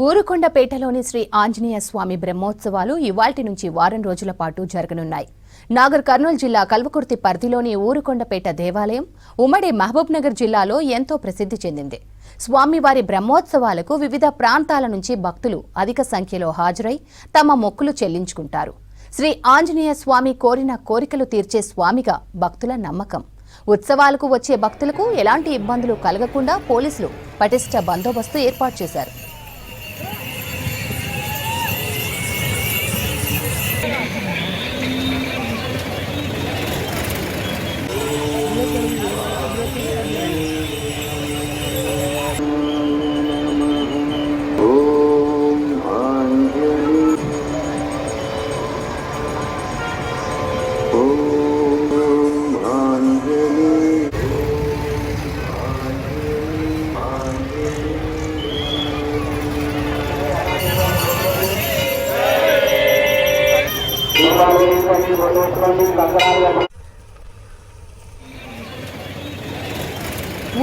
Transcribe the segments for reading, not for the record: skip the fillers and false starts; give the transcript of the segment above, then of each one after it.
ఊరుకొండపేటలోని శ్రీ ఆంజనేయ స్వామి బ్రహ్మోత్సవాలు ఇవాల్టి నుంచి వారం రోజుల పాటు జరగనున్నాయి. నాగర్ కర్నూలు జిల్లా కల్వకుర్తి పరిధిలోని ఊరుకొండపేట దేవాలయం ఉమ్మడి మహబూబ్ నగర్ జిల్లాలో ఎంతో ప్రసిద్ధి చెందింది. స్వామివారి బ్రహ్మోత్సవాలకు వివిధ ప్రాంతాల నుంచి భక్తులు అధిక సంఖ్యలో హాజరై తమ మొక్కులు చెల్లించుకుంటారు. శ్రీ ఆంజనేయ స్వామి కోరిన కోరికలు తీర్చే స్వామిగా భక్తుల నమ్మకం. ఉత్సవాలకు వచ్చే భక్తులకు ఎలాంటి ఇబ్బందులు కలగకుండా పోలీసులు పటిష్ట బందోబస్తు ఏర్పాటు చేశారు.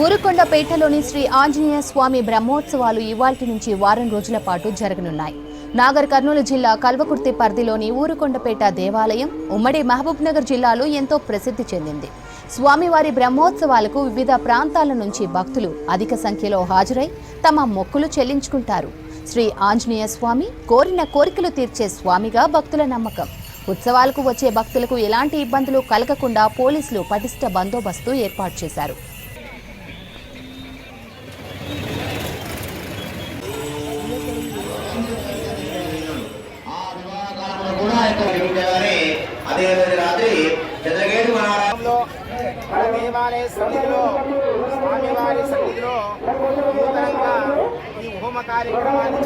ఊరుకొండపేటలోని శ్రీ ఆంజనేయ స్వామి బ్రహ్మోత్సవాలు ఇవాల్టి నుంచి వారం రోజుల పాటు జరగనున్నాయి. నాగర్ కర్నూలు జిల్లా కల్వకుర్తి పరిధిలోని ఊరుకొండపేట దేవాలయం ఉమ్మడి మహబూబ్ నగర్ జిల్లాలో ఎంతో ప్రసిద్ధి చెందింది. స్వామివారి బ్రహ్మోత్సవాలకు వివిధ ప్రాంతాల నుంచి భక్తులు అధిక సంఖ్యలో హాజరై తమ మొక్కులు చెల్లించుకుంటారు. శ్రీ ఆంజనేయ స్వామి కోరిన కోరికలు తీర్చే స్వామిగా భక్తుల నమ్మకం. ఉత్సవాలకు వచ్చే భక్తులకు ఎలాంటి ఇబ్బందులు కలగకుండా పోలీసులు పటిష్ట బందోబస్తు ఏర్పాటు చేశారు. హోమ కార్యక్రమాన్ని